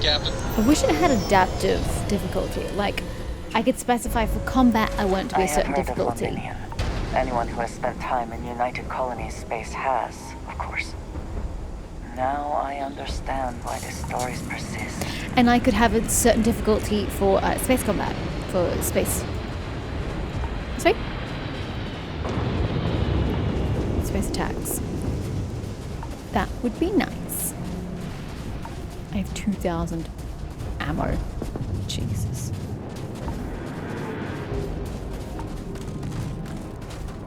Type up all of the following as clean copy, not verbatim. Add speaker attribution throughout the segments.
Speaker 1: Captain.
Speaker 2: I wish it had adaptive difficulty. Like, I could specify for combat I want it to be a certain difficulty.
Speaker 3: Londinium. Anyone who has spent time in United Colonies space has, of course. Now I understand why the stories persist.
Speaker 2: And I could have a certain difficulty for space combat, for space. Sorry? Space attacks. That would be nice. I have 2,000 ammo. Jesus.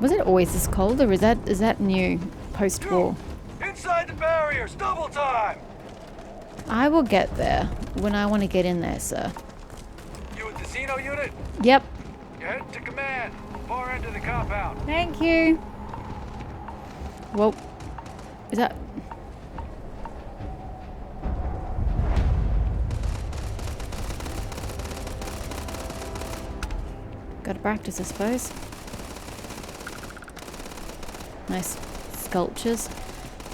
Speaker 2: Was it always this cold, or is that new post-war?
Speaker 4: Inside the barriers, double time!
Speaker 2: I will get there when I want to get in there, sir.
Speaker 4: You with the Xeno unit?
Speaker 2: Yep.
Speaker 4: You're heading to command. Far end of the compound.
Speaker 2: Thank you. Whoa. Is that... Gotta practice, I suppose. Nice sculptures.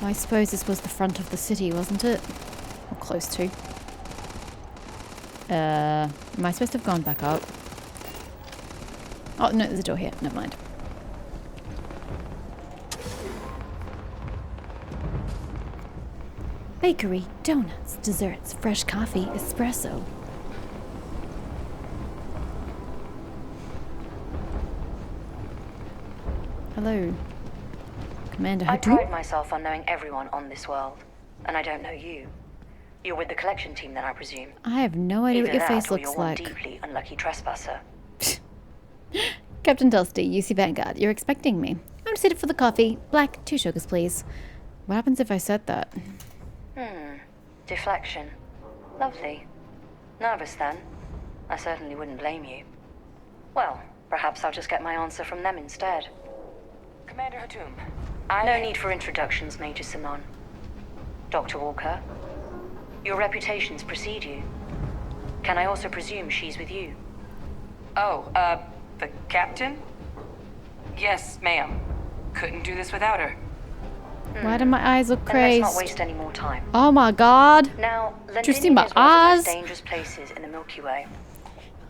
Speaker 2: I suppose this was the front of the city, wasn't it? Or close to. Am I supposed to have gone back up? Oh, no, there's a door here. Never mind. Bakery, donuts, desserts, fresh coffee, espresso. Hello. Commander
Speaker 3: I
Speaker 2: Hatu?
Speaker 3: pride myself on knowing everyone on this world, and I don't know you. You're with the collection team then, I presume.
Speaker 2: I have no idea what your
Speaker 3: Either
Speaker 2: face
Speaker 3: that or
Speaker 2: looks
Speaker 3: you're one
Speaker 2: like.
Speaker 3: deeply unlucky trespasser.
Speaker 2: Captain Dusty, UC Vanguard, you're expecting me. I'm seated for the coffee. Black, 2 sugars, please. What happens if I said that?
Speaker 3: Deflection. Lovely. Nervous then? I certainly wouldn't blame you. Well, perhaps I'll just get my answer from them instead.
Speaker 5: Commander Hatum.
Speaker 3: No need for introductions, Major Sanon. Dr. Walker, your reputations precede you. Can I also presume she's with you?
Speaker 5: Oh, the captain? Yes, ma'am. Couldn't do this without her.
Speaker 2: Why do my eyes look
Speaker 3: Then
Speaker 2: crazed?
Speaker 3: let's not waste any more time.
Speaker 2: Oh my god.
Speaker 3: Now,
Speaker 2: you see
Speaker 3: Londinium
Speaker 2: my
Speaker 3: is one of the
Speaker 2: eyes?
Speaker 3: most dangerous places in the Milky Way.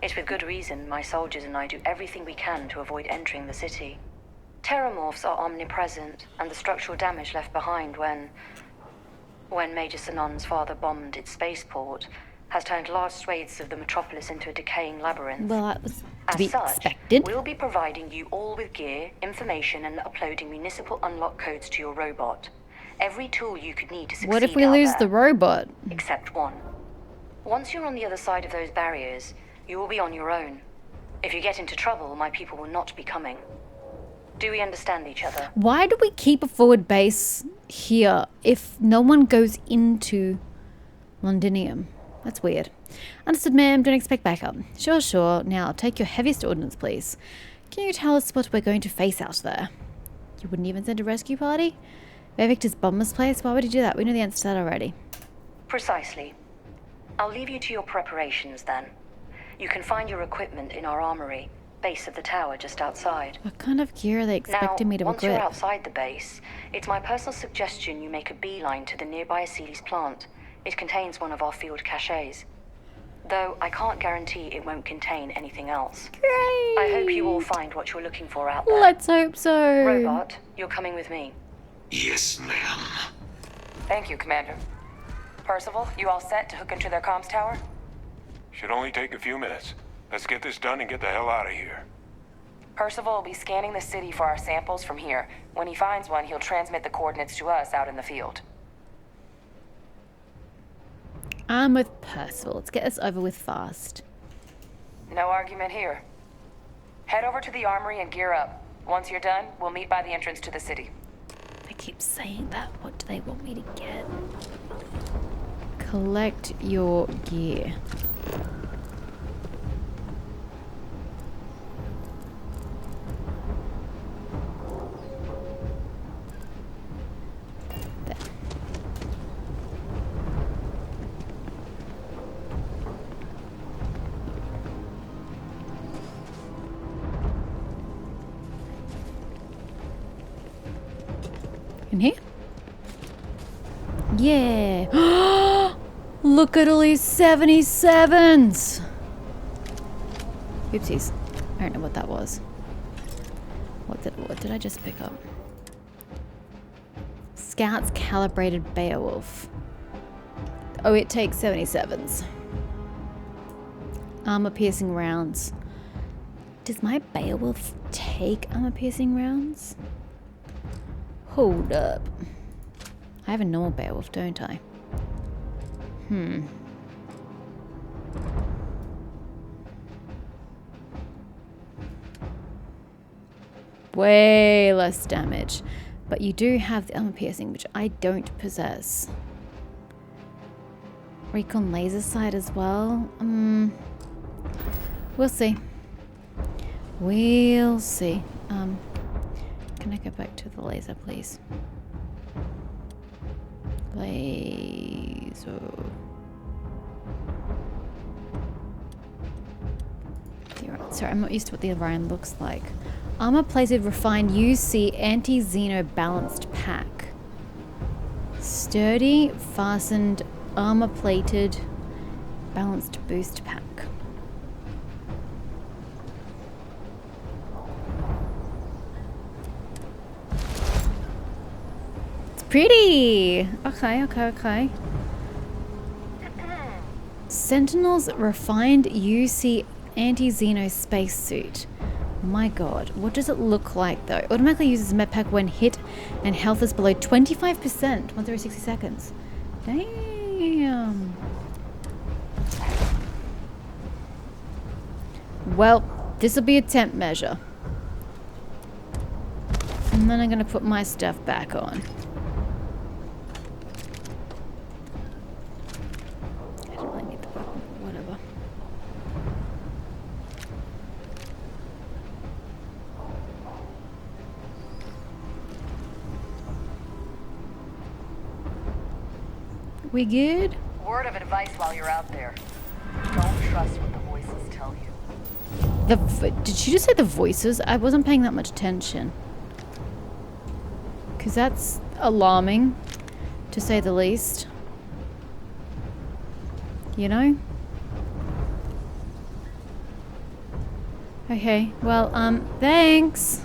Speaker 3: It's with good reason my soldiers and I do everything we can to avoid entering the city. Terramorphs are omnipresent, and the structural damage left behind when Major Sanon's father bombed its spaceport has turned large swathes of the metropolis into a decaying labyrinth.
Speaker 2: Well, that was to
Speaker 3: As
Speaker 2: be
Speaker 3: such,
Speaker 2: expected.
Speaker 3: we'll be providing you all with gear, information, and uploading municipal unlock codes to your robot. Every tool you could need to succeed
Speaker 2: What if we
Speaker 3: out
Speaker 2: lose
Speaker 3: there,
Speaker 2: the robot?
Speaker 3: except one. Once you're on the other side of those barriers, you will be on your own. If you get into trouble, my people will not be coming. Do we understand each other?
Speaker 2: Why do we keep a forward base here if no one goes into Londinium? That's weird. Understood, ma'am. Don't expect backup. Sure, sure. Now, take your heaviest ordnance, please. Can you tell us what we're going to face out there? You wouldn't even send a rescue party? Victor's bomber's place? Why would he do that? We know the answer to that already.
Speaker 3: Precisely. I'll leave you to your preparations then. You can find your equipment in our armory, base of the tower just outside.
Speaker 2: What kind of gear are they expecting me to
Speaker 3: once
Speaker 2: equip?
Speaker 3: you're outside the base, it's my personal suggestion you make a beeline to the nearby Aceles plant. It contains one of our field caches. Though I can't guarantee it won't contain anything else.
Speaker 2: Great!
Speaker 3: I hope you all find what you're looking for out there.
Speaker 2: Let's hope so.
Speaker 3: Robot, you're coming with me.
Speaker 6: Yes, ma'am.
Speaker 5: Thank you, Commander. Percival, you all set to hook into their comms tower?
Speaker 4: Should only take a few minutes. Let's get this done and get the hell out of here.
Speaker 5: Percival will be scanning the city for our samples from here. When he finds one, he'll transmit the coordinates to us out in the field.
Speaker 2: I'm with Percival. Let's get this over with fast.
Speaker 5: No argument here. Head over to the armory and gear up. Once you're done, we'll meet by the entrance to the city.
Speaker 2: I keep saying that. What do they want me to get? Collect your gear. There. In here? Yeah. Look at all these 77s! Oopsies. I don't know what that was. What did I just pick up? Scouts calibrated Beowulf. Oh, it takes 77s. Armor piercing rounds. Does my Beowulf take armor piercing rounds? Hold up. I have a normal Beowulf, don't I? Way less damage. But you do have the armor piercing, which I don't possess. Recon laser sight as well. We'll see. We'll see. Can I go back to the laser, please? Laser. Sorry, I'm not used to what the Orion looks like. Armor plated refined UC anti-Xeno balanced pack. Sturdy, fastened, armor plated, balanced boost pack. It's pretty! Okay. Sentinel's refined UC anti-Xeno spacesuit. My god, what does it look like though? Automatically uses medpack when hit and health is below 25% once every 60 seconds. Damn. Well, this will be a temp measure. And then I'm gonna put my stuff back on. I don't really need the weapon, whatever. We good?
Speaker 5: Word of advice while you're out there. Don't trust what the voices tell you.
Speaker 2: Did she just say the voices? I wasn't paying that much attention. Because that's alarming, to say the least. You know? Okay, well, thanks.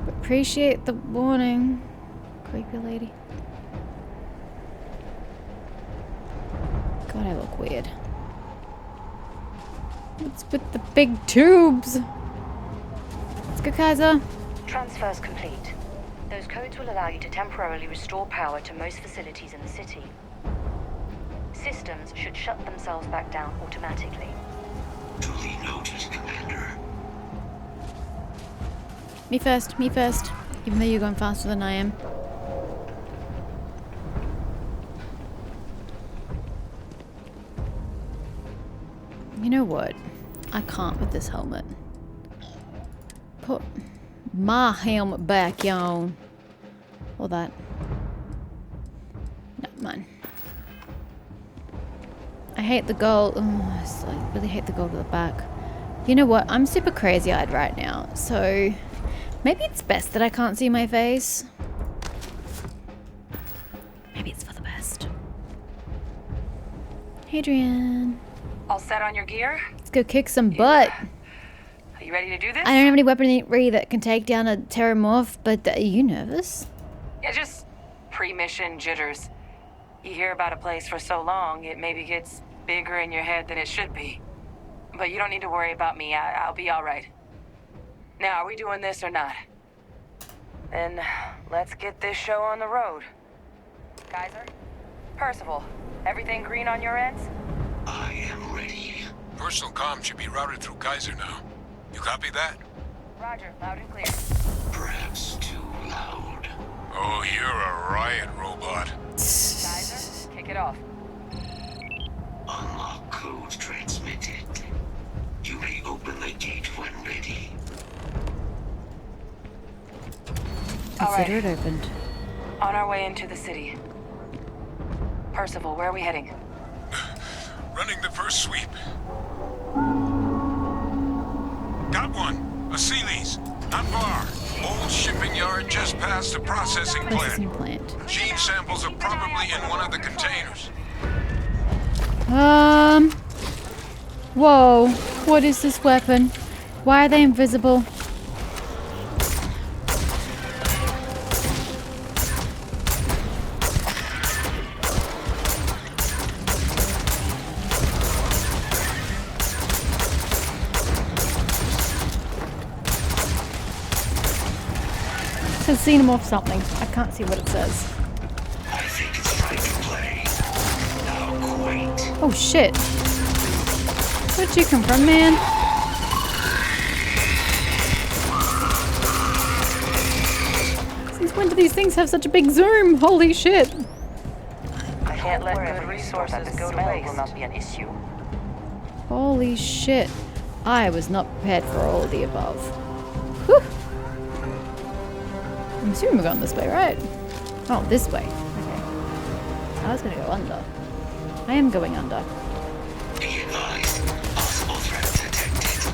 Speaker 2: Appreciate the warning, creepy lady. God, I look weird. What's with the big tubes? Let's go, Kaiser.
Speaker 3: Transfers complete. Those codes will allow you to temporarily restore power to most facilities in the city. Systems should shut themselves back down automatically.
Speaker 6: Duly noted, Commander.
Speaker 2: Me first, even though you're going faster than I am. You know what? I can't with this helmet. Put my helmet back on. Or that. No, mine. I hate the gold. Oh, I really hate the gold at the back. You know what? I'm super crazy-eyed right now, so maybe it's best that I can't see my face. Maybe it's for the best. Adrian.
Speaker 5: All set on your gear?
Speaker 2: Let's go kick some butt.
Speaker 5: Are you ready to do this?
Speaker 2: I don't have any weaponry that can take down a terramorph, but are you nervous?
Speaker 5: Yeah, just pre-mission jitters. You hear about a place for so long, it maybe gets bigger in your head than it should be. But you don't need to worry about me. I'll be all right. Now, are we doing this or not? Then let's get this show on the road. Kaiser? Percival, everything green on your ends?
Speaker 6: I am ready.
Speaker 4: Personal comm should be routed through Kaiser now. You copy that?
Speaker 5: Roger, loud and clear.
Speaker 6: Perhaps too loud.
Speaker 4: Oh, you're a riot robot.
Speaker 5: Kaiser, kick it off.
Speaker 6: Unlock code transmitted. You may open the gate when ready.
Speaker 2: Consider it opened.
Speaker 5: On our way into the city. Percival, where are we heading?
Speaker 4: Running the first sweep. Got one. A Sealy's. Not far. Old shipping yard just past the processing
Speaker 2: Processing
Speaker 4: plant.
Speaker 2: plant.
Speaker 4: Gene samples are probably in one of the containers.
Speaker 2: Whoa. What is this weapon? Why are they invisible? It says xenomorph something. I can't see what it says.
Speaker 6: I think it's trying to play. Now quit.
Speaker 2: Oh shit. Where'd you come from, man? Since when do these things have such a big zoom? Holy shit.
Speaker 5: I can't let good resources go to waste. Will not be an issue.
Speaker 2: Holy shit. I was not prepared for all of the above. Whew. I'm assuming we're going this way, right? Oh, this way. Okay. I was gonna go under. I am going under.
Speaker 6: Be advised. Possible threat detected.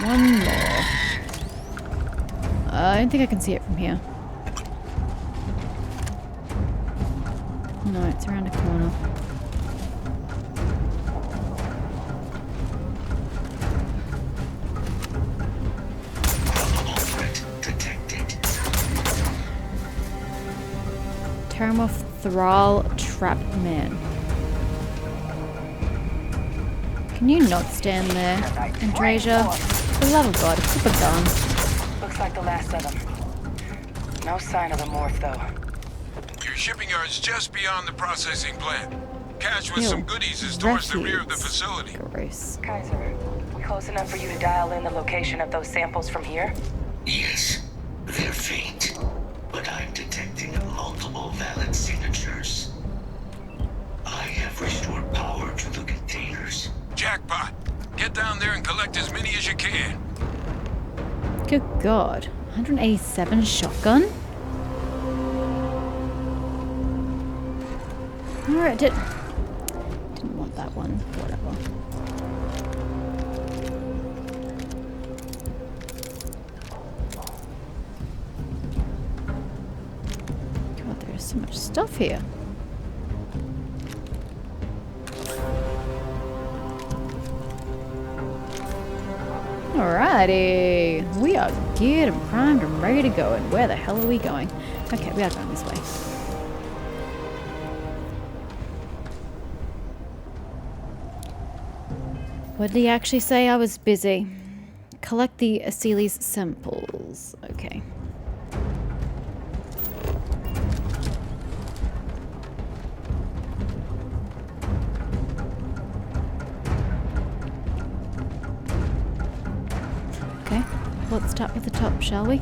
Speaker 2: One more. I don't think I can see it from here. No, it's around a corner.
Speaker 6: Probable threat detected.
Speaker 2: Terramorph Thrall Trapped Man. Can you not stand there, Andrasia? For the love of God, keep a gun.
Speaker 5: Looks like the last of them. No sign of the morph, though.
Speaker 4: Your shipping yard's just beyond the processing plant. Cache with
Speaker 2: Ew.
Speaker 4: some goodies is towards the rear of the
Speaker 2: Refuse.
Speaker 4: facility.
Speaker 2: Gross.
Speaker 5: Kaiser, close enough for you to dial in the location of those samples from here?
Speaker 6: Yes, they're faint, but I'm detecting multiple valid signatures. I have restored power to the containers.
Speaker 4: Jackpot. Get down there and collect as many as you can.
Speaker 2: Good God. 187 shotgun? Alright, didn't want that one. Whatever. God, there's so much stuff here. Alrighty. We are geared and primed and ready to go. And where the hell are we going? Okay, we are going this way. What did he actually say? I was busy. Collect the Aceli's samples. Okay. Okay, let's start with the top, shall we?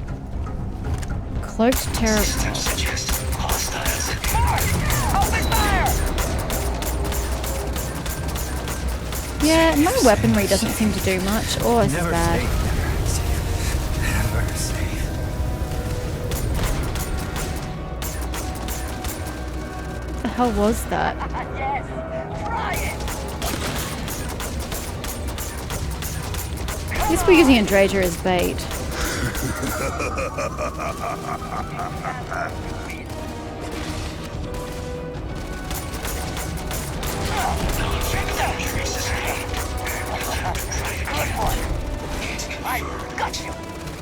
Speaker 2: Cloaked terror.
Speaker 6: Systems suggest hostiles at
Speaker 5: Open fire!
Speaker 2: Yeah, my weaponry doesn't seem to do much. Oh, this is bad.
Speaker 1: Never safe.
Speaker 2: What the hell was that?
Speaker 5: Yes, try it!
Speaker 2: At least we're using Andrasia as bait.
Speaker 5: I got you!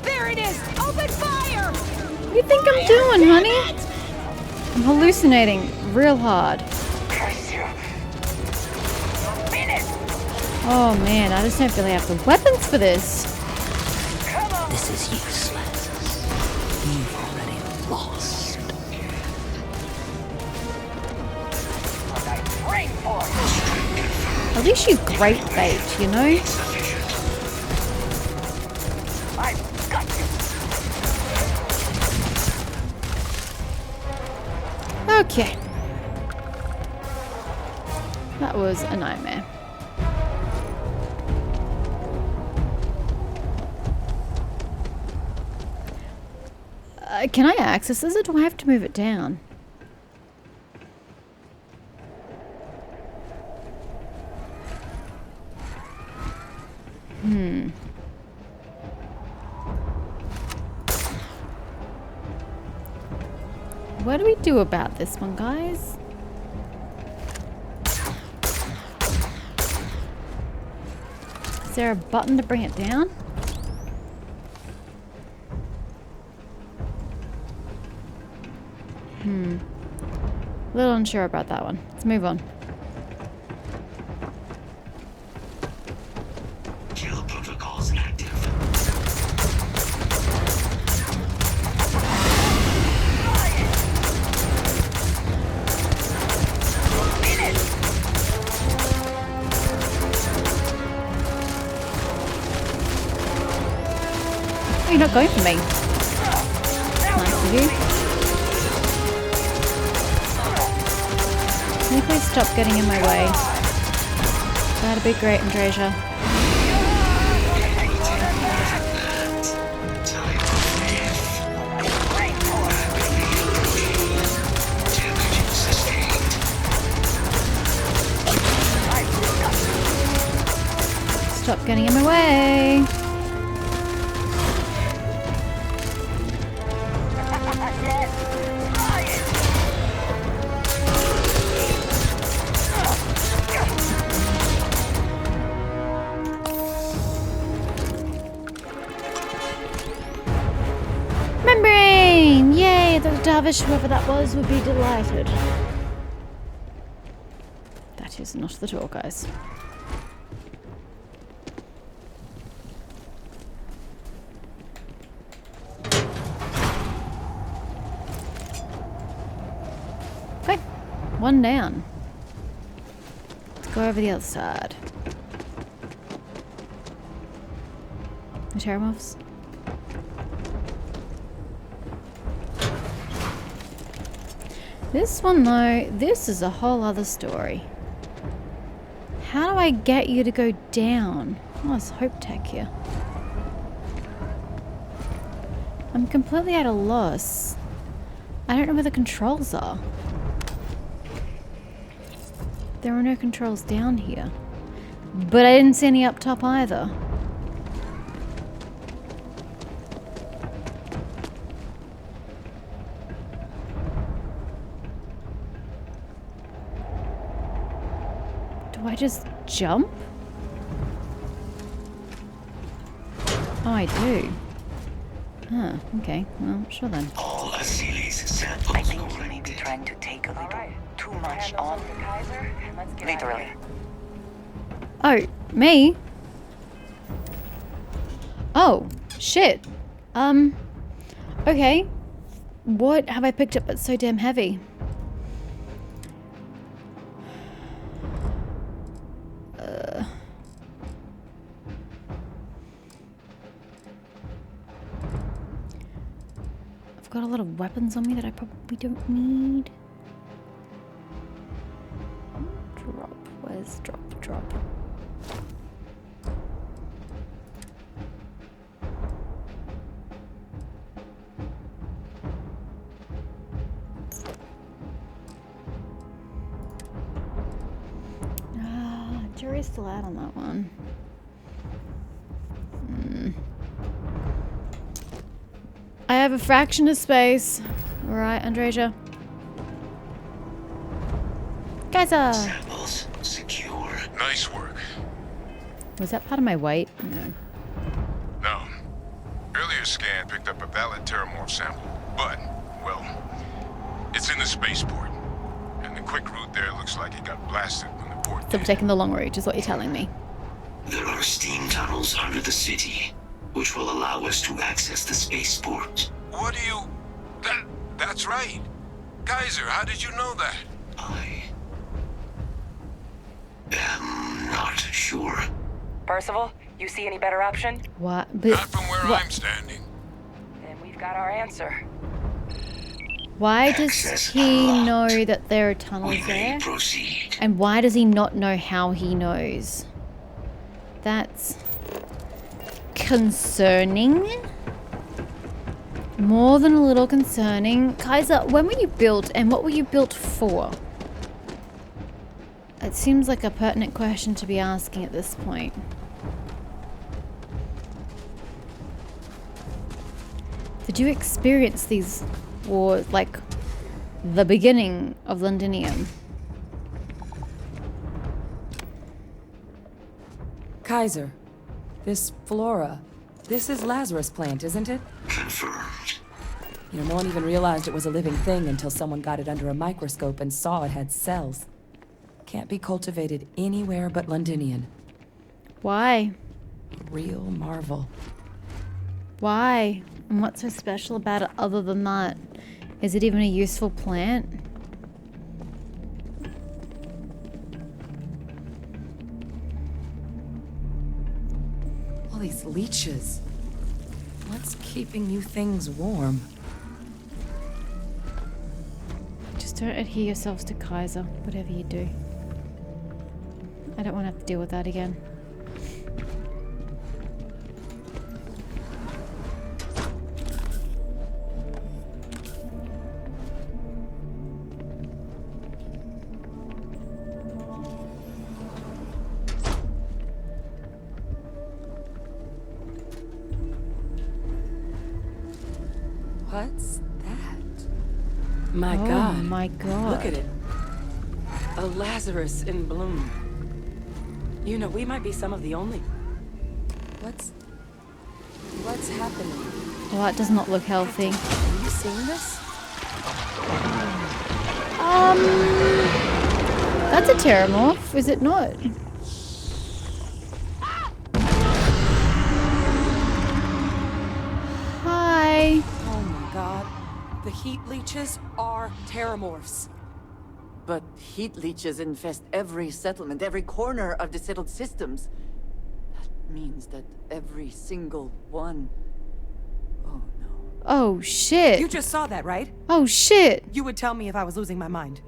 Speaker 5: There it is! Open fire!
Speaker 2: What do you think I'm doing, honey? I'm hallucinating real hard.
Speaker 5: Curse you! Mean it!
Speaker 2: Oh man, I just don't really have the weapons for this.
Speaker 5: Come on!
Speaker 1: This is useless. You've already lost.
Speaker 5: What I trained for!
Speaker 2: At least you great bait, you know?
Speaker 5: I got you!
Speaker 2: Okay. That was a nightmare. Can I access this or do I have to move it down? what do we do about this one, guys? Is there a button to bring it down? A little unsure about that one. Let's move on.
Speaker 6: Kill protocols active.
Speaker 2: Oh, you're not going for me. Nice of you. Can you please stop getting in my way? That'd be great, Andresia. Stop getting in my way. Membrane! Yay! The Darvish, whoever that was, would be delighted. That is not the door, guys. Okay, one down. Let's go over the other side. The Terramorphs. This one though, this is a whole other story. How do I get you to go down? Oh, it's Hope Tech here. I'm completely at a loss. I don't know where the controls are. There are no controls down here. But I didn't see any up top either. Do I just jump? Oh, I do. Ah, okay. Well, sure then.
Speaker 6: All Asili's samples
Speaker 3: I think you may be
Speaker 6: collected.
Speaker 3: trying to take a little too much on. Literally.
Speaker 2: Oh, me? Oh, shit. Okay. What have I picked up that's so damn heavy? I've got a lot of weapons on me that I probably don't need. Drop. Where's drop? Drop. Jury's still out on that one. I have a fraction of space. Alright, Andresia. Geyser!
Speaker 6: Samples secure.
Speaker 4: Nice work.
Speaker 2: Was that part of my weight? No.
Speaker 4: No. Earlier scan picked up a valid Terramorph sample, but, well, it's in the spaceport. And the quick route there looks like it got blasted when the port
Speaker 2: So we're
Speaker 4: did.
Speaker 2: taking the long route, is what you're telling me.
Speaker 6: There are steam tunnels under the city, which will allow us to access the spaceport.
Speaker 4: What do you... That's right. Kaiser, how did you know that?
Speaker 6: I am not sure.
Speaker 5: Percival, you see any better option?
Speaker 2: What? But
Speaker 4: Not from where
Speaker 2: what?
Speaker 4: I'm standing.
Speaker 5: Then we've got our answer.
Speaker 2: Why does
Speaker 6: Access
Speaker 2: he
Speaker 6: unlocked.
Speaker 2: know that there are
Speaker 6: We
Speaker 2: tunnels
Speaker 6: may
Speaker 2: there?
Speaker 6: proceed.
Speaker 2: And why does he not know how he knows? That's concerning. More than a little concerning. Kaiser, when were you built and what were you built for? It seems like a pertinent question to be asking at this point. Did you experience these wars, like the beginning of Londinium.
Speaker 5: Kaiser, this flora, this is Lazarus plant, isn't it?
Speaker 6: Confirmed.
Speaker 5: You know, no one even realized it was a living thing until someone got it under a microscope and saw it had cells. Can't be cultivated anywhere but Londinium.
Speaker 2: Why?
Speaker 5: Real marvel.
Speaker 2: Why? And what's so special about it other than that? Is it even a useful plant?
Speaker 5: All these leeches. What's keeping you things warm?
Speaker 2: Just don't adhere yourselves to Kaiser, whatever you do. I don't want to have to deal with that again.
Speaker 5: What's that? My
Speaker 2: Oh
Speaker 5: God.
Speaker 2: my god.
Speaker 5: Look at it. A Lazarus in bloom. You know, we might be some of the only... What's happening?
Speaker 2: Well, that does not look healthy.
Speaker 5: Have you seen this?
Speaker 2: That's a Terramorph, is it not? Hi.
Speaker 5: Oh my God. The heat leeches are terramorphs.
Speaker 7: But heat leeches infest every settlement, every corner of the settled systems. That means that every single one... Oh no.
Speaker 2: Oh shit.
Speaker 5: You just saw that, right?
Speaker 2: Oh shit.
Speaker 5: You would tell me if I was losing my mind.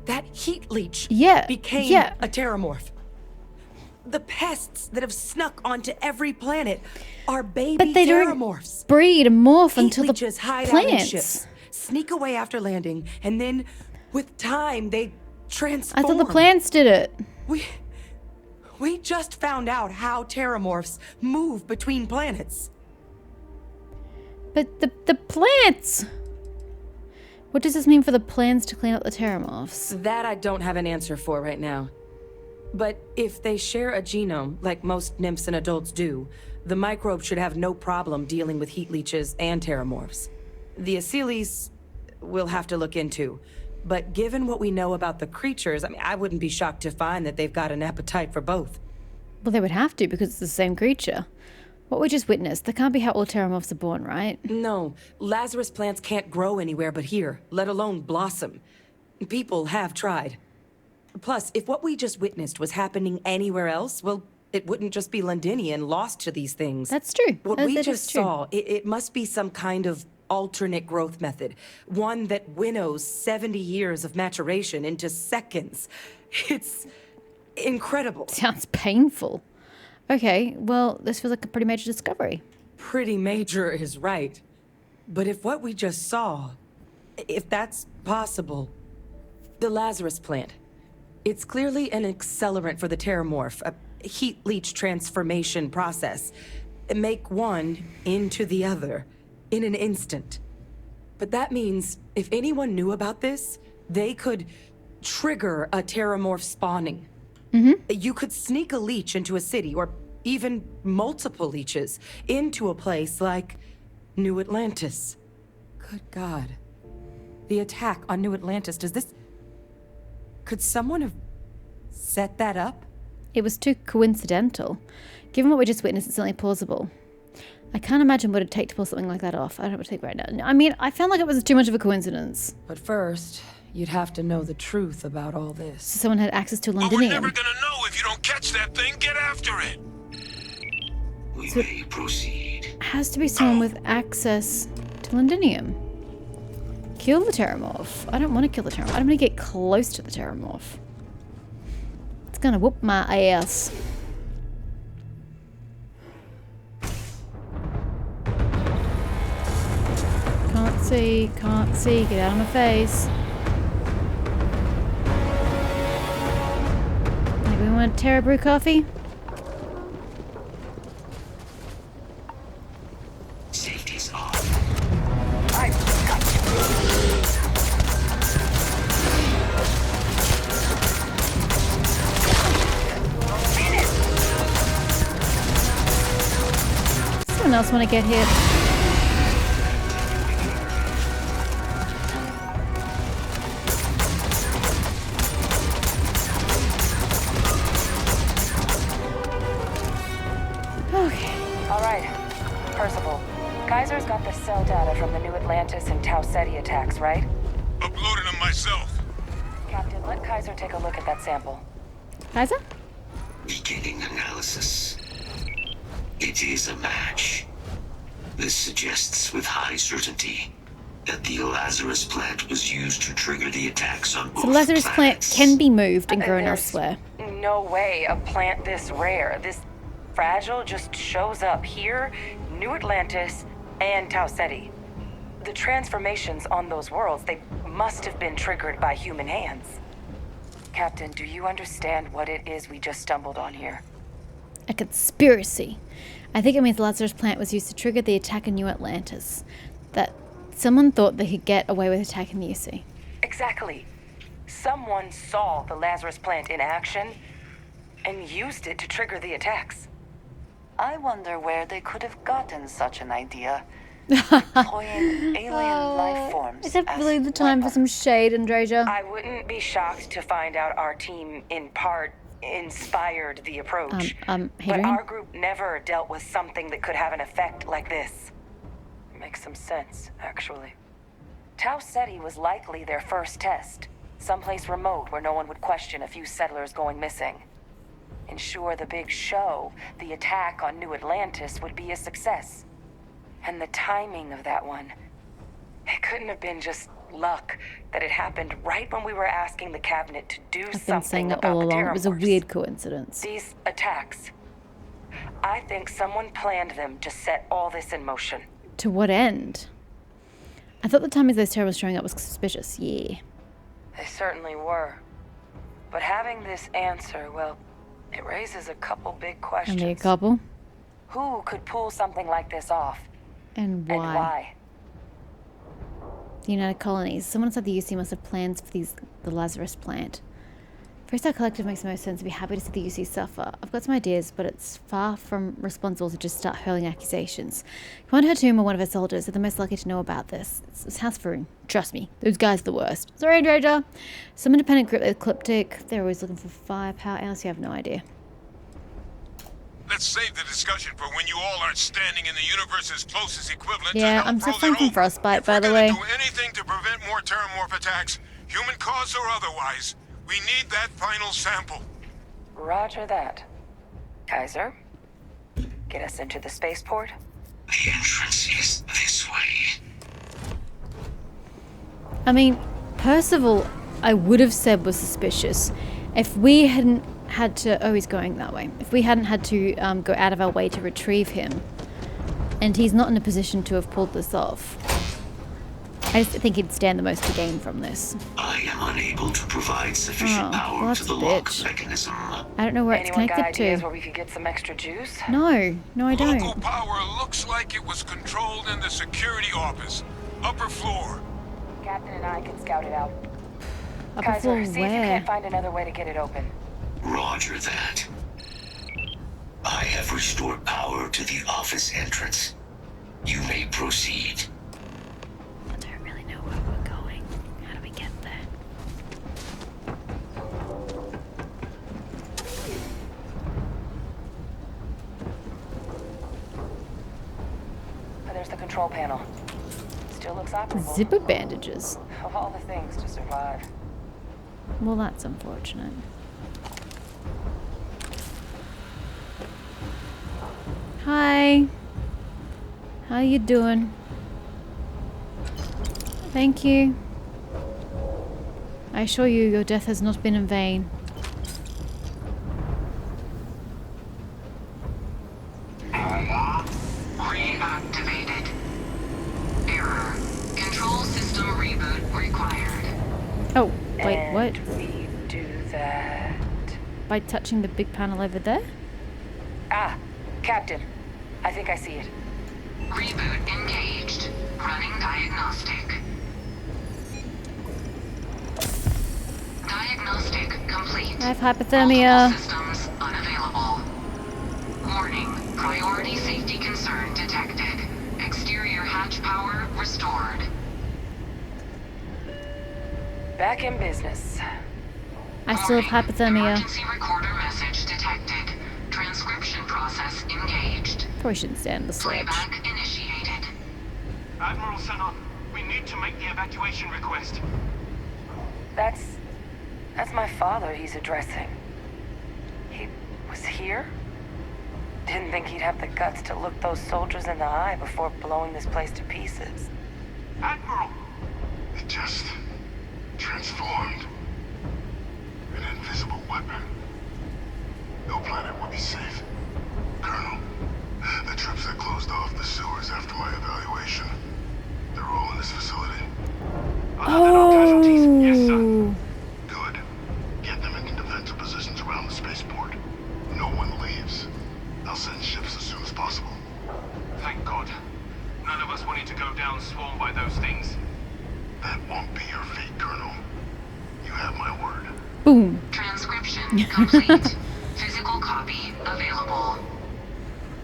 Speaker 5: That heat leech
Speaker 2: Yeah,
Speaker 5: became
Speaker 2: yeah.
Speaker 5: a terramorph. The pests that have snuck onto every planet are baby
Speaker 2: But they
Speaker 5: terramorphs.
Speaker 2: don't breed and morph
Speaker 5: Heat
Speaker 2: until the
Speaker 5: leeches hide out in
Speaker 2: plants.
Speaker 5: ships, sneak away after landing, and then, with time, they
Speaker 2: I
Speaker 5: transform.
Speaker 2: thought the plants did it.
Speaker 5: We just found out how terramorphs move between planets.
Speaker 2: But the plants. What does this mean for the plans to clean up the Terramorphs?
Speaker 5: That I don't have an answer for right now. But if they share a genome, like most nymphs and adults do, the microbe should have no problem dealing with heat leeches and terramorphs. The Aciles we'll have to look into. But given what we know about the creatures, I wouldn't be shocked to find that they've got an appetite for both.
Speaker 2: Well, they would have to because it's the same creature. What we just witnessed, that can't be how all Terramorphs are born, right?
Speaker 5: No, Lazarus plants can't grow anywhere but here, let alone blossom. People have tried. Plus, if what we just witnessed was happening anywhere else, well, it wouldn't just be Londinium lost to these things.
Speaker 2: That's true.
Speaker 5: What
Speaker 2: That
Speaker 5: we
Speaker 2: is
Speaker 5: just
Speaker 2: true.
Speaker 5: saw, it must be some kind of alternate growth method. One that winnows 70 years of maturation into seconds. It's incredible.
Speaker 2: Sounds painful. Okay, well, this feels like a pretty major discovery.
Speaker 5: Pretty major is right. But if what we just saw, if that's possible, the Lazarus plant, it's clearly an accelerant for the Terramorph, a heat leech transformation process. Make one into the other in an instant. But that means if anyone knew about this, they could trigger a Terramorph spawning. You could sneak a leech into a city, or even multiple leeches, into a place like New Atlantis. Good God. The attack on New Atlantis, could someone have set that up?
Speaker 2: It was too coincidental. Given what we just witnessed, it's certainly plausible. I can't imagine what it'd take to pull something like that off. I don't know what to think right now. I mean, I found like it was too much of a coincidence.
Speaker 5: But first, you'd have to know the truth about all this.
Speaker 2: So someone had access to
Speaker 4: But we're never
Speaker 2: Londinium.
Speaker 4: gonna know if you don't catch that thing. Get after it.
Speaker 6: We may proceed.
Speaker 2: Has to be someone with access to Londinium. Kill the Terramorph. I don't want to kill the Terramorph. I don't want to get close to the Terramorph. It's gonna whoop my ass. Can't see, get out of my face. Maybe we want Terra Brew coffee?
Speaker 6: Safety's off.
Speaker 2: just want to get here. Okay.
Speaker 5: All right, Percival. Kaiser's got the cell data from the New Atlantis and Tau Ceti attacks, right?
Speaker 4: Uploaded them myself.
Speaker 5: Captain, let Kaiser take a look at that sample.
Speaker 2: Kaiser?
Speaker 6: Beginning analysis. It is a match. This suggests with high certainty that the Lazarus plant was used to trigger the attacks on both
Speaker 2: So the Lazarus plant
Speaker 6: planets.
Speaker 2: can be moved and grown
Speaker 5: There's
Speaker 2: elsewhere.
Speaker 5: no way a plant this rare, this fragile, just shows up here, New Atlantis, and Tau Ceti. The transformations on those worlds, they must have been triggered by human hands. Captain, do you understand what it is we just stumbled on here?
Speaker 2: A conspiracy. I think it means the Lazarus plant was used to trigger the attack on New Atlantis. That someone thought they could get away with attacking the UC.
Speaker 5: Exactly. Someone saw the Lazarus plant in action and used it to trigger the attacks. I wonder where they could have gotten such an idea. Deploying alien life forms.
Speaker 2: Is that
Speaker 5: as
Speaker 2: really the time for
Speaker 5: weapons.
Speaker 2: some shade, Andrasia?
Speaker 5: I wouldn't be shocked to find out our team, in part, inspired the approach. But
Speaker 2: Hadrian?
Speaker 5: our group never dealt with something that could have an effect like this. Makes some sense, actually. Tau Ceti was likely their first test. Someplace remote where no one would question a few settlers going missing. Ensure the big show, the attack on New Atlantis, would be a success. And the timing of that one, it couldn't have been just luck that it happened right when we were asking the cabinet to do
Speaker 2: I've been
Speaker 5: something
Speaker 2: saying it
Speaker 5: about
Speaker 2: all
Speaker 5: the
Speaker 2: along. It was a
Speaker 5: terramorphs.
Speaker 2: weird coincidence.
Speaker 5: These attacks, I think someone planned them to set all this in motion.
Speaker 2: To what end? I thought the timing of those terrors showing up was suspicious. Yeah.
Speaker 5: They certainly were. But having this answer, well, it raises a couple big questions.
Speaker 2: Only a couple.
Speaker 5: Who could pull something like this off?
Speaker 2: And why?
Speaker 5: And why?
Speaker 2: The United Colonies. Someone inside the UC must have plans for the Lazarus plant. Freestyle Collective makes the most sense. I'd be happy to see the UC suffer. I've got some ideas, but it's far from responsible to just start hurling accusations. Commander Hatum or one of her soldiers are the most likely to know about this. It's house Faroon. Trust me, those guys are the worst. Sorry, Drager. Some independent group, they're ecliptic. They're always looking for firepower. Else you have no idea.
Speaker 4: Let's save the discussion for when you all aren't standing in the universe's closest equivalent
Speaker 2: Yeah,
Speaker 4: to help
Speaker 2: I'm
Speaker 4: roll
Speaker 2: suffering
Speaker 4: it
Speaker 2: from
Speaker 4: over.
Speaker 2: frostbite,
Speaker 4: If
Speaker 2: by
Speaker 4: we're
Speaker 2: the
Speaker 4: gonna
Speaker 2: way.
Speaker 4: do anything to prevent more terramorph attacks, human caused or otherwise, we need that final sample.
Speaker 5: Roger that. Kaiser, get us into the spaceport.
Speaker 6: The entrance is this way.
Speaker 2: I mean, Percival, I would have said was suspicious if we hadn't had to. Oh, he's going that way. If we hadn't had to go out of our way to retrieve him, and he's not in a position to have pulled this off. I just think he'd stand the most to gain from this.
Speaker 6: I am unable to provide sufficient
Speaker 2: Oh,
Speaker 6: power
Speaker 2: well,
Speaker 6: to
Speaker 2: that's
Speaker 6: the
Speaker 2: a
Speaker 6: lock
Speaker 2: bitch.
Speaker 6: mechanism.
Speaker 2: I don't know where
Speaker 5: Anyone
Speaker 2: it's
Speaker 5: got
Speaker 2: connected
Speaker 5: ideas
Speaker 2: to.
Speaker 5: where we could get some extra juice?
Speaker 2: No, I don't.
Speaker 4: Local power looks like it was controlled in the security office. Upper floor.
Speaker 5: Captain and I can scout it out.
Speaker 2: Upper
Speaker 5: Kaiser,
Speaker 2: floor
Speaker 5: see if you
Speaker 2: where?
Speaker 5: can't find another way to get it open.
Speaker 6: Roger that. I have restored power to the office entrance. You may proceed.
Speaker 2: I don't really know where we're going. How do we get there?
Speaker 5: But there's the control panel. Still looks operable.
Speaker 2: Zipper bandages.
Speaker 5: Of all the things to survive.
Speaker 2: Well, that's unfortunate. Hi. How you doing? Thank you. I assure you, your death has not been in vain.
Speaker 8: Reactivated. Error. Control system reboot required.
Speaker 2: Oh, wait, what?
Speaker 5: And we do that.
Speaker 2: By touching the big panel over there?
Speaker 5: Ah, Captain. I think I see it.
Speaker 8: Reboot engaged. Running diagnostic. Diagnostic complete.
Speaker 2: I have hypothermia.
Speaker 8: Multiple systems unavailable. Warning. Priority safety concern detected. restored.
Speaker 5: Back in business.
Speaker 2: I still have hypothermia.
Speaker 8: Emergency recorder message detected. Transcription process engaged.
Speaker 2: Probably shouldn't stand the sledge.
Speaker 8: Playback initiated.
Speaker 9: Admiral Sanon, we need to make the evacuation request.
Speaker 5: That's my father he's addressing. He was here? Didn't think he'd have the guts to look those soldiers in the eye before blowing this place to pieces.
Speaker 9: Admiral!
Speaker 4: It just transformed. An invisible weapon. No planet will be safe. Colonel, the troops that closed off the sewers after my evaluation, they're all in this facility.
Speaker 9: Casualties. Yes, sir.
Speaker 2: Oh.
Speaker 4: Good. Get them into defensive positions around the spaceport. No one leaves. I'll send ships as soon as possible.
Speaker 9: Thank God. None of us wanted to go down swarmed by those things.
Speaker 4: That won't be your fate, Colonel. You have my word.
Speaker 2: Boom.
Speaker 8: Transcription complete. Physical copy available.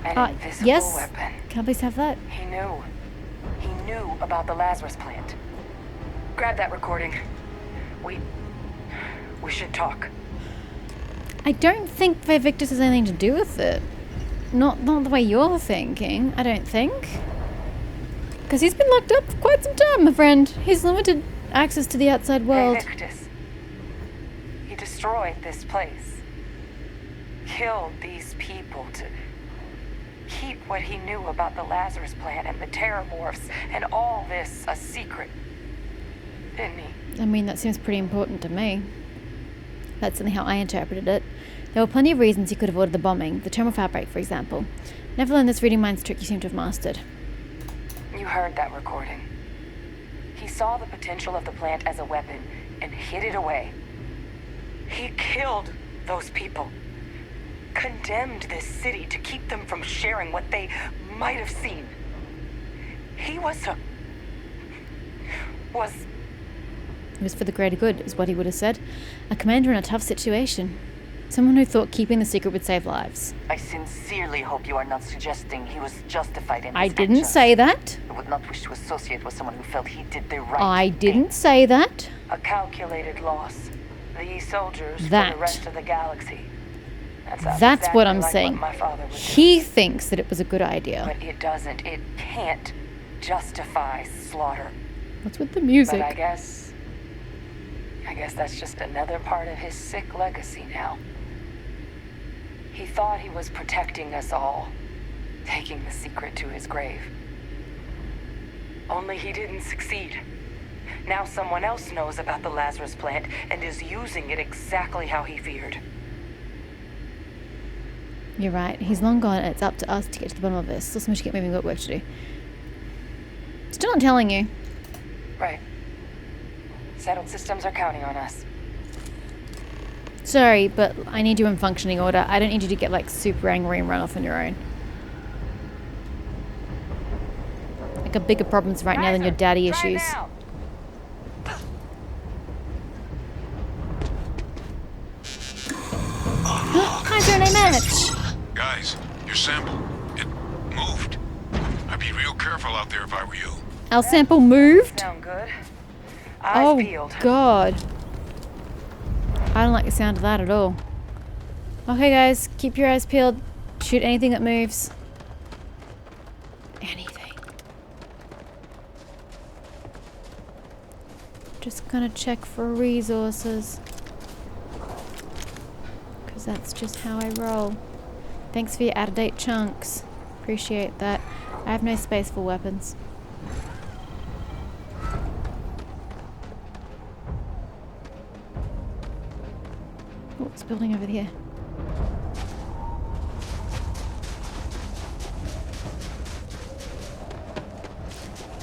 Speaker 5: An invisible
Speaker 2: Yes.
Speaker 5: weapon.
Speaker 2: Can I please have that?
Speaker 5: He knew. He knew about the Lazarus plant. Grab that recording. We should talk.
Speaker 2: I don't think Victus has anything to do with it. Not the way you're thinking, I don't think. Because he's been locked up for quite some time, my friend. He's limited access to the outside world.
Speaker 5: Victus. He destroyed this place. Killed these people to keep what he knew about the Lazarus plant and the Terramorphs and all this a secret. Didn't he?
Speaker 2: I mean, that seems pretty important to me. That's certainly how I interpreted it. There were plenty of reasons he could have ordered the bombing, the Terramorph outbreak, for example. Never learned this reading minds trick you seem to have mastered.
Speaker 5: You heard that recording. He saw the potential of the plant as a weapon and hid it away. He killed those people. Condemned this city to keep them from sharing what they might have seen. He was
Speaker 2: It was for the greater good, is what he would have said. A commander in a tough situation. Someone who thought keeping the secret would save lives.
Speaker 10: I sincerely hope you are not suggesting he was justified in his
Speaker 2: I didn't
Speaker 10: actions.
Speaker 2: say that.
Speaker 10: I would not wish to associate with someone who felt he did the right
Speaker 2: I
Speaker 10: thing.
Speaker 2: didn't say that.
Speaker 5: a calculated loss. These soldiers for
Speaker 2: That.
Speaker 5: the rest of the galaxy. That's
Speaker 2: That's what
Speaker 5: exactly
Speaker 2: I'm
Speaker 5: like
Speaker 2: saying.
Speaker 5: What my father would do.
Speaker 2: He thinks that it was a good idea.
Speaker 5: But it doesn't. It can't justify slaughter.
Speaker 2: What's with the
Speaker 5: But
Speaker 2: music?
Speaker 5: I guess that's just another part of his sick legacy now. He thought he was protecting us all, taking the secret to his grave. Only he didn't succeed. Now someone else knows about the Lazarus plant and is using it exactly how he feared.
Speaker 2: You're right. He's long gone and it's up to us to get to the bottom of this. Still so much to get moving, got work to do. Still not telling you.
Speaker 5: Right. Settled systems are counting on us.
Speaker 2: Sorry, but I need you in functioning order. I don't need you to get like super angry and run off on your own. I got bigger problems right now than your daddy
Speaker 5: Try
Speaker 2: issues.
Speaker 5: now.
Speaker 2: How's your name match?
Speaker 4: Guys, your sample, it moved. I'd be real careful out there if I were you.
Speaker 2: Our sample moved?
Speaker 5: Sound good? Eyes peeled.
Speaker 2: God. I don't like the sound of that at all. Okay, guys, keep your eyes peeled. Shoot anything that moves. Anything. Just gonna check for resources. Because that's just how I roll. Thanks for your out-of-date chunks. Appreciate that. I have no space for weapons. Oh, it's building over here.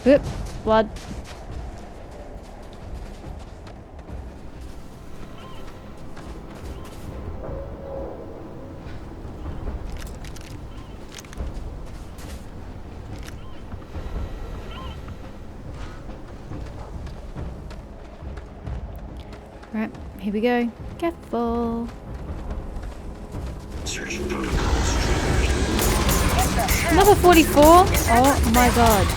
Speaker 2: Oop, blood. Right, here we go. Careful.
Speaker 6: Search protocols triggered.
Speaker 2: Another 44? Oh my god.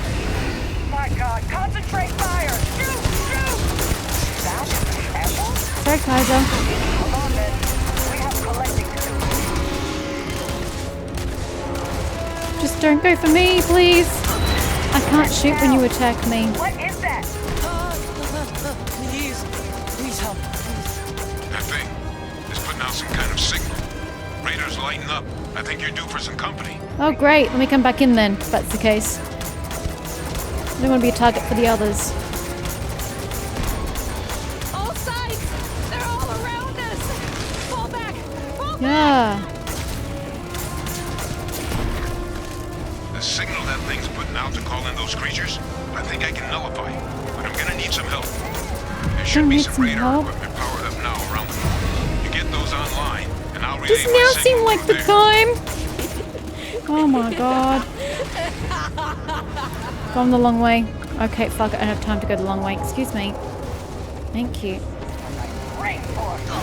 Speaker 5: My God.
Speaker 10: god, concentrate fire! Shoot! Shoot! That apple?
Speaker 2: Sorry, Kaiser.
Speaker 10: Come on then. We have collecting to do.
Speaker 2: Just don't go for me, please. I can't shoot when you attack me.
Speaker 10: What is that?
Speaker 7: Please help.
Speaker 4: That thing is putting out some kind of signal. Radar's lighting up. I think you're due for some company.
Speaker 2: Oh, great. Let me come back in then, if that's the case. I don't want to be a target for the others.
Speaker 5: All sides! They're all around us! Fall back! Fall
Speaker 2: Yeah.
Speaker 4: The signal that thing's putting out to call in those creatures, I think I can nullify it. But I'm gonna need some help. There should be
Speaker 2: need
Speaker 4: some
Speaker 2: some
Speaker 4: radar
Speaker 2: help?
Speaker 4: equipment powered up now around the moon. You get those online, and I'll relay
Speaker 2: Does
Speaker 4: my
Speaker 2: now
Speaker 4: signal
Speaker 2: seem like
Speaker 4: from
Speaker 2: the
Speaker 4: there.
Speaker 2: time? Oh my god. Gone the long way. Okay, fuck, I don't have time to go the long way. Excuse me. Thank you.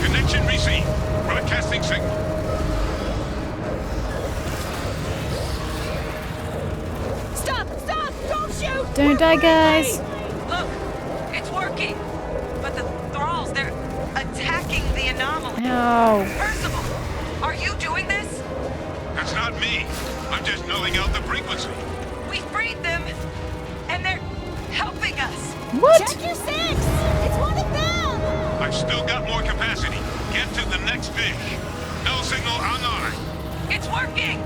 Speaker 4: Connection received. Broadcasting signal.
Speaker 5: Stop! Stop! Don't shoot!
Speaker 2: Don't die, guys.
Speaker 10: Look, it's working. But the thralls, they're attacking the anomaly.
Speaker 2: Ow.
Speaker 10: Percival, are you doing this?
Speaker 4: That's not me. I'm just nulling out the frequency.
Speaker 10: We freed them, and they're helping us.
Speaker 2: What?
Speaker 5: Sector 6! It's one of them!
Speaker 4: I've still got more capacity. Get to the next dish. Null signal online.
Speaker 10: It's working.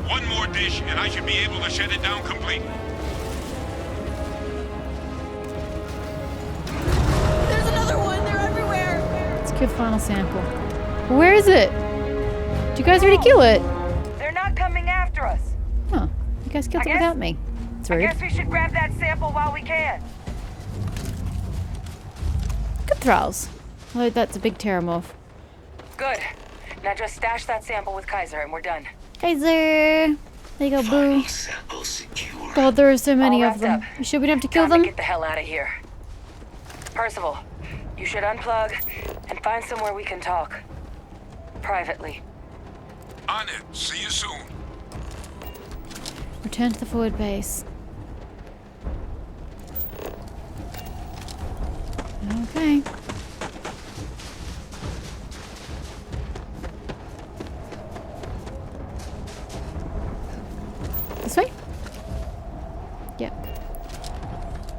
Speaker 4: One more dish, and I should be able to shut it down completely.
Speaker 5: There's another one! They're everywhere!
Speaker 2: Let's kill final sample. Where is it? Did you guys already kill it?
Speaker 10: They're not coming after us.
Speaker 2: Huh. You guys killed
Speaker 10: I
Speaker 2: it
Speaker 10: guess-
Speaker 2: without me. It's
Speaker 10: I
Speaker 2: rude.
Speaker 10: guess we should grab that sample while we can.
Speaker 2: Good thralls. Although that's a big terramorph.
Speaker 5: Good. Now just stash that sample with Kaiser and we're done.
Speaker 2: Kaiser! There you go, boo.
Speaker 6: Final sample secure.
Speaker 2: God, there are so many
Speaker 5: All
Speaker 2: of them.
Speaker 5: wrapped
Speaker 2: You sure we don't have to kill
Speaker 5: Time
Speaker 2: them?
Speaker 5: to get the hell out of here. Percival, you should unplug and find somewhere we can talk. Privately.
Speaker 4: On it. See you soon.
Speaker 2: Return to the forward base. Okay. This way? Yep.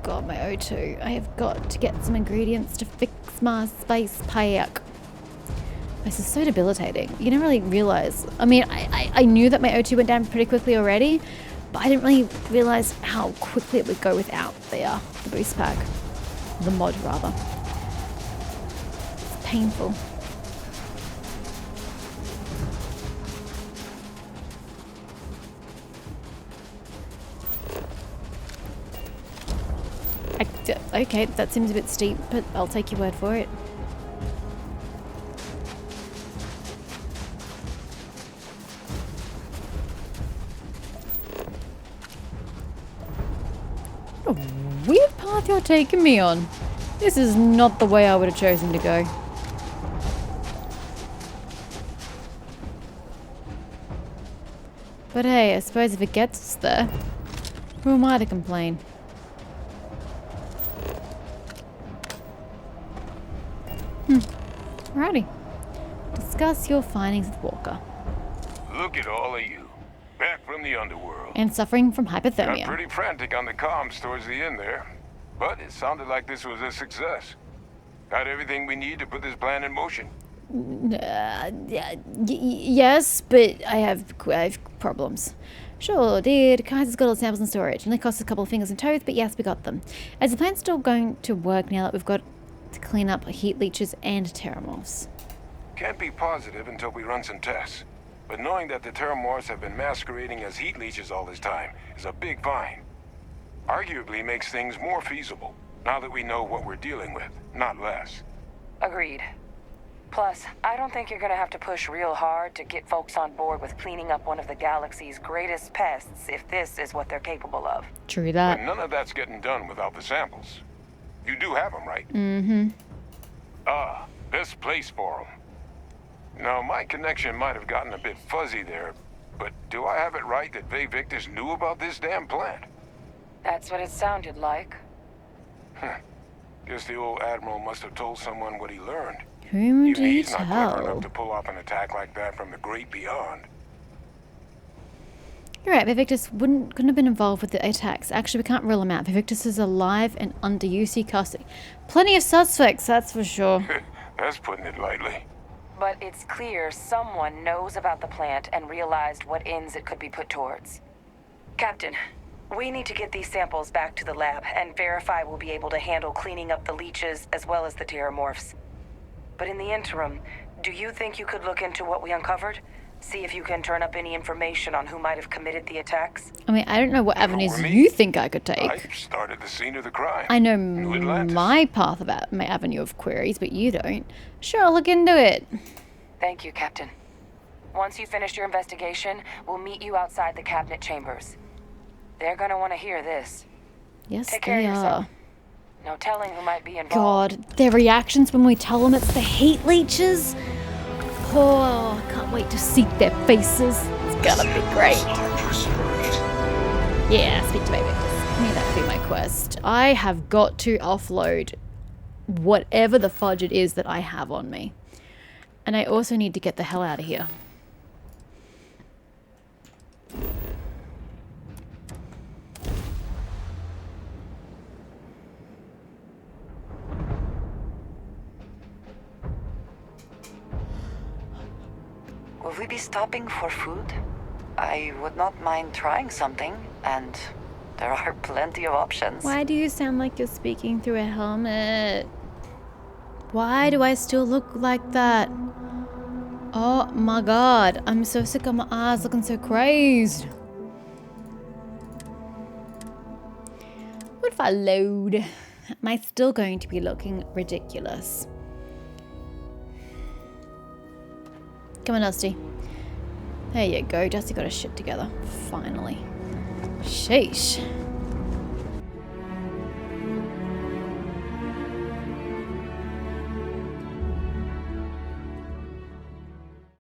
Speaker 2: God, my O2. I have got to get some ingredients to fix my space pack. This is so debilitating. You don't really realize. I mean, I knew that my O2 went down pretty quickly already, but I didn't really realize how quickly it would go without the boost pack. The mod, rather. It's painful. Okay, that seems a bit steep, but I'll take your word for it. What a weird path you're taking me on. This is not the way I would have chosen to go. But hey, I suppose if it gets us there, who am I to complain? Alrighty. Discuss your findings with Walker.
Speaker 4: Look at all of you. Back from the underworld.
Speaker 2: And suffering from
Speaker 4: Got
Speaker 2: hypothermia.
Speaker 4: pretty frantic on the comms towards the end there. But it sounded like this was a success. Got everything we need to put this plan in motion.
Speaker 2: Yes, but I have problems. Sure, did. Kaiser's got all the samples in storage. Only cost a couple of fingers and toes, but yes, we got them. Is the plan still going to work now that we've got to clean up heat leeches and terramorphs?
Speaker 4: Can't be positive until we run some tests. But knowing that the terramorphs have been masquerading as heat leeches all this time is a big find. Arguably makes things more feasible, now that we know what we're dealing with, not less.
Speaker 5: Agreed. Plus, I don't think you're gonna have to push real hard to get folks on board with cleaning up one of the galaxy's greatest pests if this is what they're capable of.
Speaker 2: True that.
Speaker 4: But none of that's getting done without the samples. You do have them, right?
Speaker 2: Mm-hmm.
Speaker 4: Ah, this place for them. Now, my connection might have gotten a bit fuzzy there, but do I have it right that Victus knew about this damn plant?
Speaker 5: That's what it sounded like.
Speaker 4: Guess the old admiral must have told someone what he learned.
Speaker 2: Whom
Speaker 4: Even
Speaker 2: do you
Speaker 4: he's not clever enough
Speaker 2: tell?
Speaker 4: to pull off an attack like that from the great beyond.
Speaker 2: You're right, Vivictus couldn't have been involved with the attacks. Actually, we can't rule him out. Vivictus is alive and under UC custody. Plenty of suspects, that's for sure.
Speaker 4: That's putting it lightly.
Speaker 5: But it's clear someone knows about the plant and realized what ends it could be put towards. Captain, we need to get these samples back to the lab and verify we'll be able to handle cleaning up the leeches as well as the terramorphs. But in the interim, do you think you could look into what we uncovered? See if you can turn up any information on who might have committed the attacks?
Speaker 2: I mean, I don't know what avenues
Speaker 4: over me.
Speaker 2: you think I could
Speaker 4: I
Speaker 2: take.
Speaker 4: started the scene of the crime.
Speaker 2: I know
Speaker 4: New Atlantis.
Speaker 2: my path about my avenue of queries, but you don't. Sure, I'll look into it.
Speaker 5: Thank you, Captain. Once you finish your investigation, we'll meet you outside the cabinet chambers. They're gonna want to hear this.
Speaker 2: Yes,
Speaker 5: Take care
Speaker 2: they
Speaker 5: of yourself.
Speaker 2: are.
Speaker 5: No telling who might be involved.
Speaker 2: God, their reactions when we tell them it's the heat leeches. Oh, I can't wait to see their faces. It's gonna be great.
Speaker 6: Are preserved.
Speaker 2: Yeah, speak to my victims. I mean, that would be my quest. I have got to offload whatever the fudge it is that I have on me. And I also need to get the hell out of here.
Speaker 11: Will we be stopping for food? I would not mind trying something, and there are plenty of options.
Speaker 2: Why do you sound like you're speaking through a helmet? Why do I still look like that? Oh my god, I'm so sick of my eyes looking so crazed. What if I load? Am I still going to be looking ridiculous? Come on, Dusty. There you go. Dusty got his shit together. Finally. Sheesh.